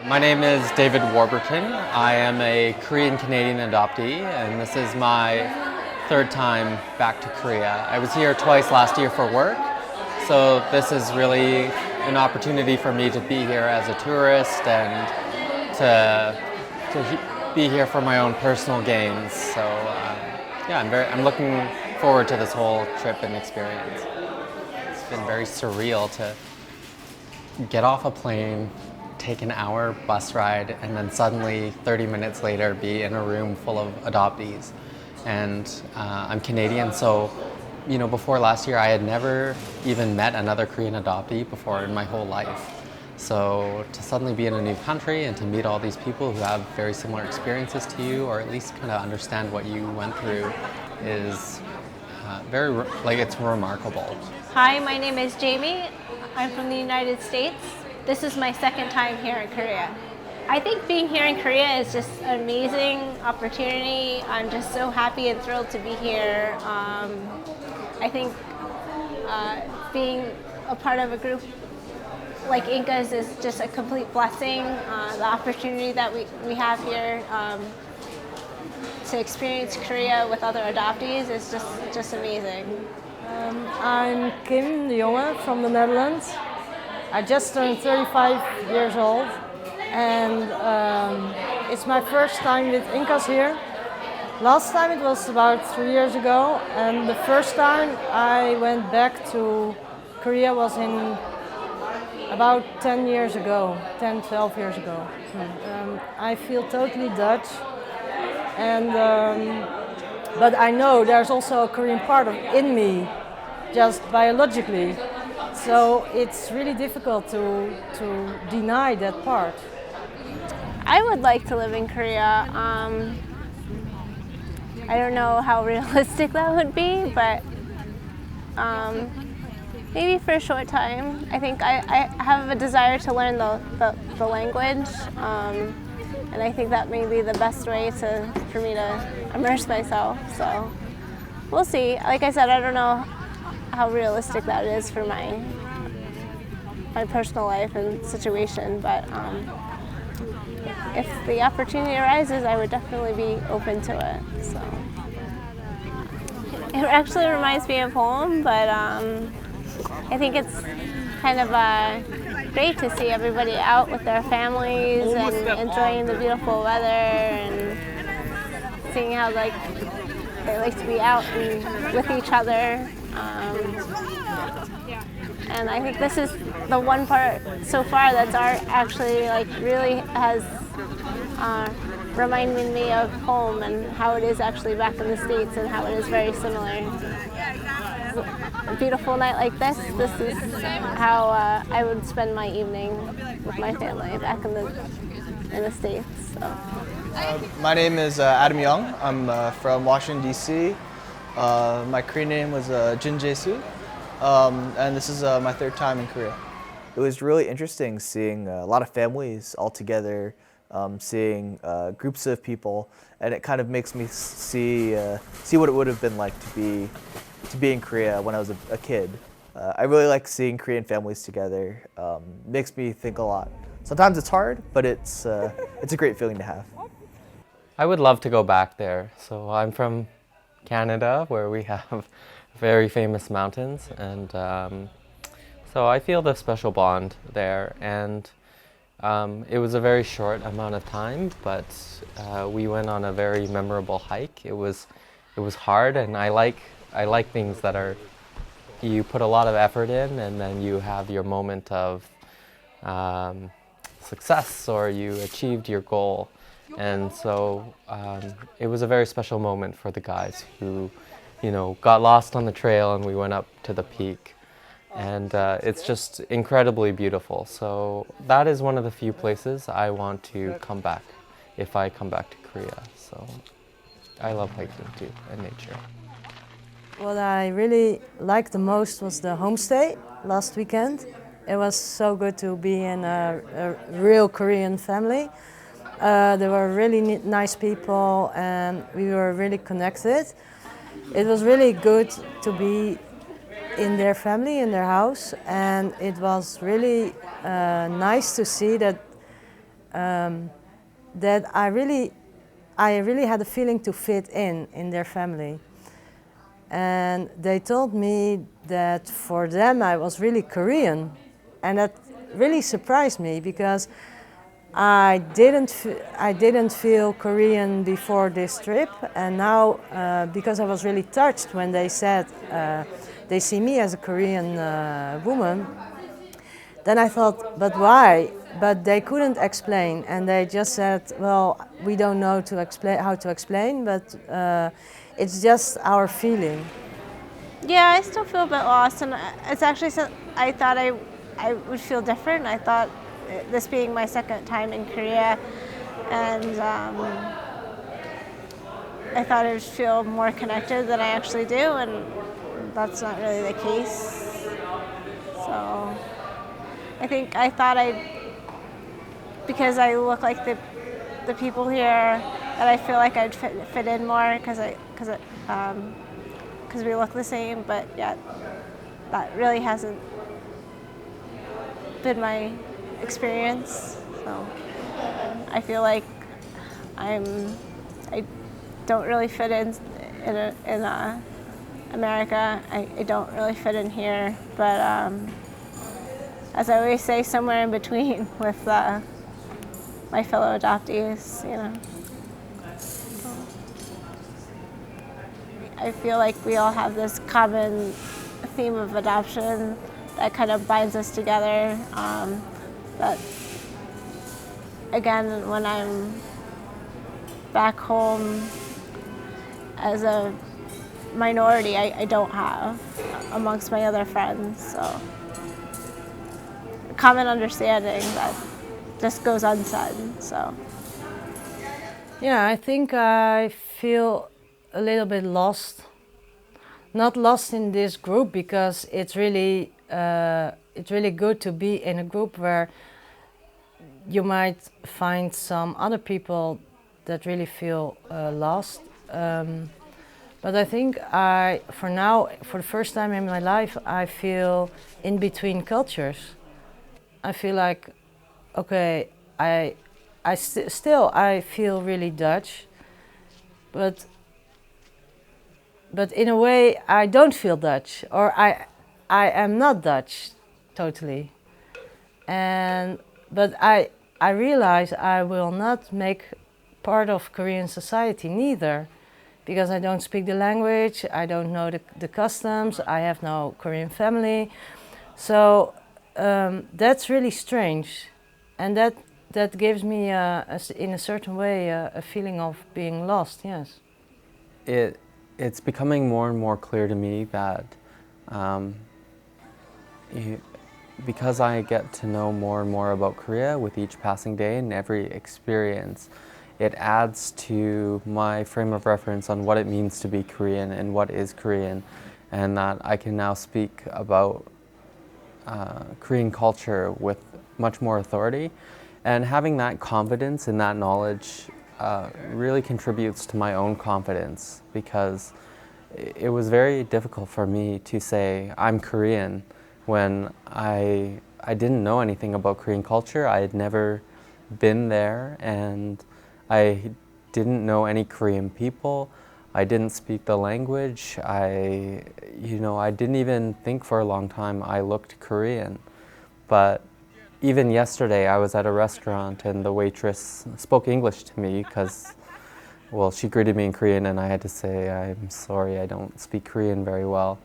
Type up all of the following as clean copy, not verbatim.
My name is David Warburton. I am a Korean-Canadian adoptee, and this is my third time back to Korea. I was here twice last year for work, so this is really an opportunity for me to be here as a tourist and to be here for my own personal gains. So yeah, I'm looking forward to this whole trip and experience. It's been very surreal to get off a plane, take an hour bus ride, and then suddenly 30 minutes later be in a room full of adoptees. And I'm Canadian, so before last year I had never even met another Korean adoptee before in my whole life. So to suddenly be in a new country and to meet all these people who have very similar experiences to you, or at least kind of understand what you went through, is it's remarkable. Hi, my name is Jamie. I'm from the United States. This is my second time here in Korea. I think being here in Korea is just an amazing opportunity. I'm just so happy and thrilled to be here. I think being a part of a group like InKAS is just a complete blessing. The opportunity that we have here to experience Korea with other adoptees is just amazing. I'm Kim de Jonge from the Netherlands. I just turned 35 years old, and it's my first time with InKAS here. Last time it was about 3 years ago, and the first time I went back to Korea was in about 10 years ago, 10, 12 years ago. I feel totally Dutch, and but I know there's also a Korean part in me, just biologically. So it's really difficult to deny that part. I would like to live in Korea. I don't know how realistic that would be, but maybe for a short time. I think I have a desire to learn the language, and I think that may be the best way for me to immerse myself. So we'll see. Like I said, I don't know how realistic that is for my personal life and situation, but if the opportunity arises, I would definitely be open to it. So it actually reminds me of home, but I think it's kind of great to see everybody out with their families and enjoying the beautiful weather and seeing how they like to be out and with each other. And I think this is the one part so far that's actually really has reminded me of home and how it is actually back in the States and how it is very similar. A beautiful night like this is how I would spend my evening with my family back in the States. So. My name is Adam Young. I'm from Washington, D.C. My Korean name was Jin Jae-soo, and this is my third time in Korea. It was really interesting seeing a lot of families all together, seeing groups of people, and it kind of makes me see what it would have been like to be in Korea when I was a kid. I really like seeing Korean families together. Makes me think a lot. Sometimes it's hard, but it's a great feeling to have. I would love to go back there. So I'm from Canada, where we have very famous mountains, and so I feel the special bond there. And it was a very short amount of time, but we went on a very memorable hike. It was hard, and I like things that you put a lot of effort in, and then you have your moment of success, or you achieved your goal. And so it was a very special moment for the guys who, got lost on the trail, and we went up to the peak. And it's just incredibly beautiful. So that is one of the few places I want to come back if I come back to Korea. So I love hiking too, and nature. What I really liked the most was the homestay last weekend. It was so good to be in a real Korean family. They were really nice people, and we were really connected. It was really good to be in their family, in their house, and it was really nice to see that that I really had a feeling to fit in their family. And they told me that for them I was really Korean, and that really surprised me because I didn't feel Korean before this trip, and now because I was really touched when they said they see me as a Korean woman, then I thought, but why? But they couldn't explain, and they just said, well, we don't know how to explain, but it's just our feeling. Yeah, I still feel a bit lost, and it's actually I thought I would feel different. I thought this being my second time in Korea, and I thought I would feel more connected than I actually do, and that's not really the case. So I thought because I look like the people here, that I feel like I'd fit in more because we look the same, but yeah, that really hasn't been my experience. So I feel like I don't really fit in America. I don't really fit in here, but as I always say, somewhere in between with my fellow adoptees, you know. I feel like we all have this common theme of adoption that kind of binds us together. That, again, when I'm back home as a minority, I don't have amongst my other friends. So, a common understanding that just goes unsaid. So, Yeah, I think I feel a little bit lost. Not lost in this group because it's really good to be in a group where you might find some other people that really feel lost. But I think for now, for the first time in my life, I feel in between cultures. I feel like, okay, still I feel really Dutch, but in a way I don't feel Dutch, or I am not Dutch totally. But I realize I will not make part of Korean society neither, because I don't speak the language, I don't know the customs, I have no Korean family. So that's really strange, and that gives me in a certain way a feeling of being lost. Yes. It's becoming more and more clear to me that because I get to know more and more about Korea with each passing day and every experience, it adds to my frame of reference on what it means to be Korean and what is Korean, and that I can now speak about Korean culture with much more authority. And having that confidence and that knowledge really contributes to my own confidence, because it was very difficult for me to say I'm Korean when I didn't know anything about Korean culture. I had never been there, and I didn't know any Korean people. I didn't speak the language. I didn't even think for a long time I looked Korean. But even yesterday, I was at a restaurant and the waitress spoke English to me because, well, she greeted me in Korean and I had to say, I'm sorry, I don't speak Korean very well.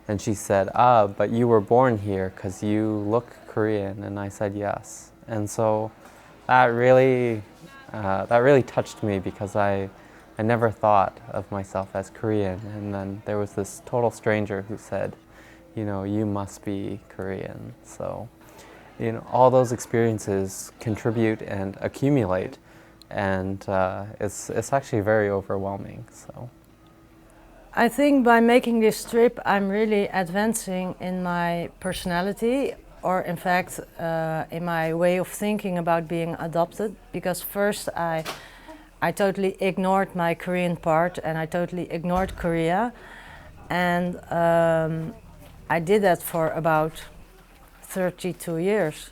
And she said, but you were born here because you look Korean. And I said, yes. And so that really touched me, because I never thought of myself as Korean. And then there was this total stranger who said, you must be Korean. So, all those experiences contribute and accumulate, and it's actually very overwhelming. So, I think by making this trip, I'm really advancing in my personality, or in fact, in my way of thinking about being adopted. Because first, I totally ignored my Korean part, and I totally ignored Korea, and I did that for about 32 years.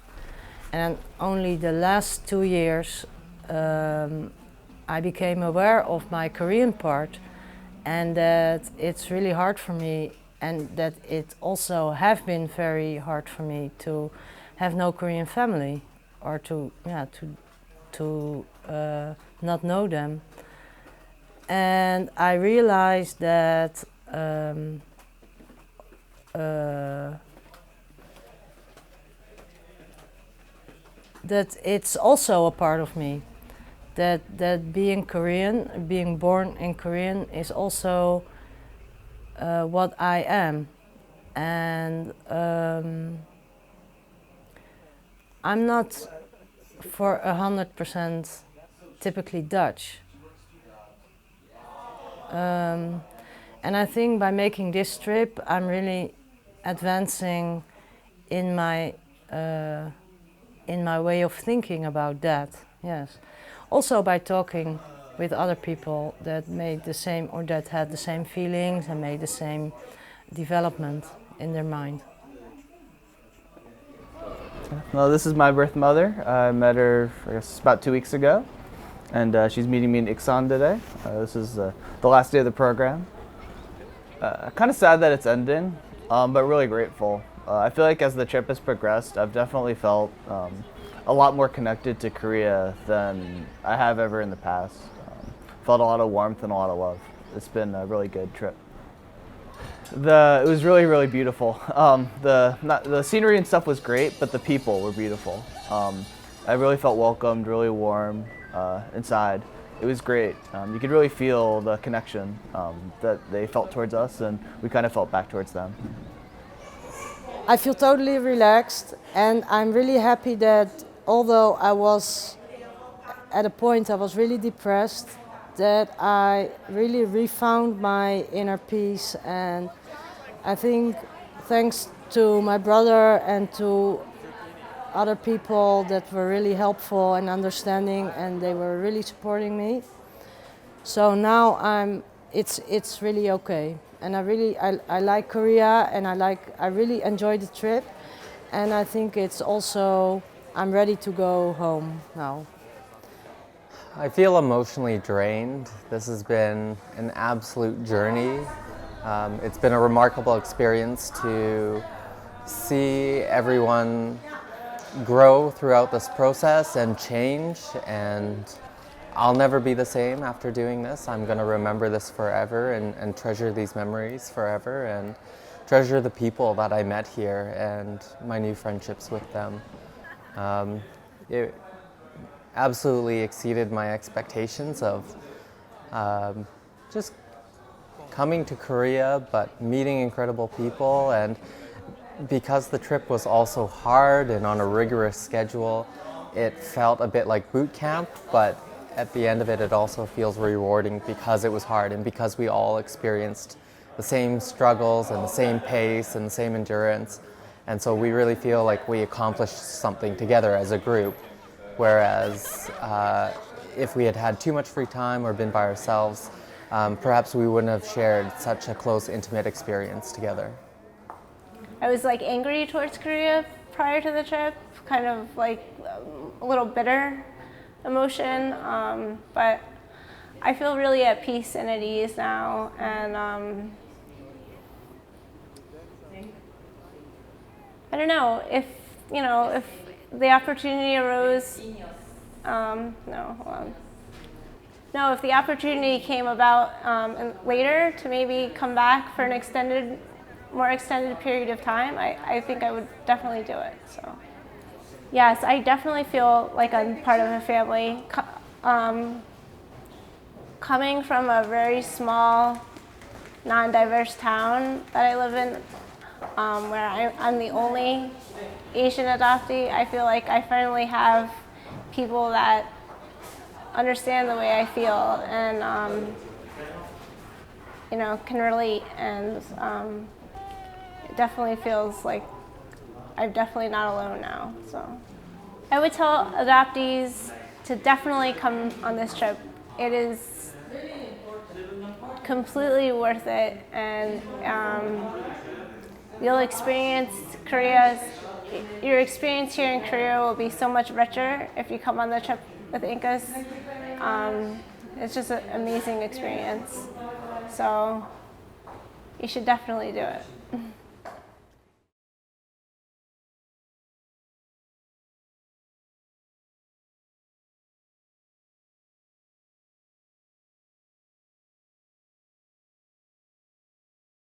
And only the last 2 years I became aware of my Korean part, and that it's really hard for me, and that it also have been very hard for me to have no Korean family, or to not know them. And I realized that that it's also a part of me. That being Korean, being born in Korean, is also what I am. And I'm not for 100% typically Dutch. And I think by making this trip, I'm really advancing in my way of thinking about that. Yes. Also by talking with other people that made the same, or that had the same feelings and made the same development in their mind. Well, this is my birth mother. I met her, I guess, about 2 weeks ago, and she's meeting me in Iksan today. This is the last day of the program. Kind of sad that it's ending, but really grateful. I feel like as the trip has progressed, I've definitely felt a lot more connected to Korea than I have ever in the past. Felt a lot of warmth and a lot of love. It's been a really good trip. It was really, really beautiful. The scenery and stuff was great, but the people were beautiful. I really felt welcomed, really warm inside. It was great. You could really feel the connection that they felt towards us, and we kind of felt back towards them. I feel totally relaxed, and I'm really happy that although I was at a point I was really depressed, that I really refound my inner peace. And I think thanks to my brother and to other people that were really helpful and understanding, and they were really supporting me. So now it's really okay. And I like Korea, and I really enjoyed the trip, and I think it's also, I'm ready to go home now. I feel emotionally drained. This has been an absolute journey. It's been a remarkable experience to see everyone grow throughout this process and change, and I'll never be the same after doing this. I'm going to remember this forever and treasure these memories forever, and treasure the people that I met here and my new friendships with them. It absolutely exceeded my expectations of just coming to Korea, but meeting incredible people. And because the trip was also hard and on a rigorous schedule, it felt a bit like boot camp, but at the end of it, it also feels rewarding because it was hard and because we all experienced the same struggles and the same pace and the same endurance. And so we really feel like we accomplished something together as a group. Whereas if we had had too much free time or been by ourselves, perhaps we wouldn't have shared such a close, intimate experience together. I was like angry towards Korea prior to the trip, kind of like a little bitter emotion, but I feel really at peace and at ease now, and I don't know if the opportunity arose. No, if the opportunity came about later to maybe come back for an more extended period of time, I think I would definitely do it. So, yes, I definitely feel like I'm part of a family. Coming from a very small, non-diverse town that I live in, where I'm the only Asian adoptee, I feel like I finally have people that understand the way I feel and can relate, and it definitely feels like I'm definitely not alone now. So I would tell adoptees to definitely come on this trip. It is completely worth it, and you'll experience Korea's your experience here in Korea will be so much richer if you come on the trip with InKAS. It's just an amazing experience. So you should definitely do it.